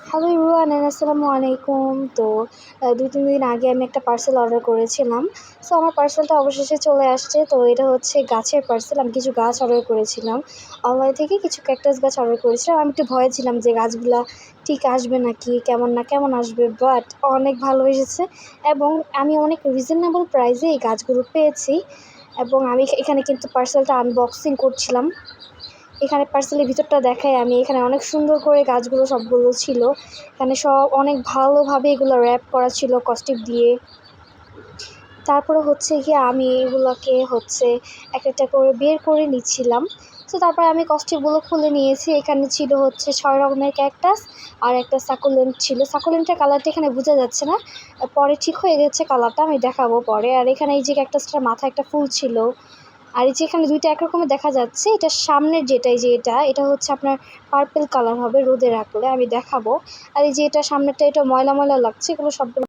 Hello everyone, আসসালামু আলাইকুম। তো ২-৩ দিন আগে আমি একটা পার্সেল অর্ডার করেছিলাম। সো আমার পার্সেলটা অবশেষে চলে আসছে। তো এটা হচ্ছে গাছের পার্সেল। আমি কিছু গাছ অর্ডার করেছিলাম। অনলাইন থেকে কিছু ক্যাকটাস গাছ অর্ডার করেছিলাম। আমি একটু ভয়ে ছিলাম যে গাছগুলা ঠিক আসবে নাকি, কেমন আসবে, বাট অনেক ভালো এসেছে এবং আমি অনেক রিজনেবল প্রাইসে এই গাছগুলো পেয়েছি। এবং আমি এখানে কিন্তু পার্সেলটা আনবক্সিং করছিলাম। এখানে পার্সেলের ভিতরটা দেখাই আমি। এখানে অনেক সুন্দর করে গাছগুলো সবগুলো ছিল। এখানে সব অনেক ভালোভাবে এগুলো র্যাপ করা ছিল কস্টিপ দিয়ে। তারপরে হচ্ছে গিয়ে আমি এগুলোকে একটা করে বের করে নিচ্ছিলাম। তো তারপরে আমি কস্টিপগুলো খুলে নিয়েছি। এখানে ছিল ৬ রকমের ক্যাকটাস আর একটা সাকুলেন্ট ছিল। সাকুলেন্টের কালারটা এখানে বোঝা যাচ্ছে না। পরে ঠিক হয়ে গেছে কালারটা, আমি দেখাবো পরে। আর এখানে এই যে ক্যাকটাসটার মাথায় একটা ফুল ছিল। আর এই যে এখানে ২টা একরকমের দেখা যাচ্ছে। এটার সামনের যেটা, এই যে এটা হচ্ছে আপনার পার্পল কালার হবে রোদে রাখলে, আমি দেখাবো। আর এই যে এটা সামনেরটা, এটা ময়লা লাগছে। এগুলো সবগুলো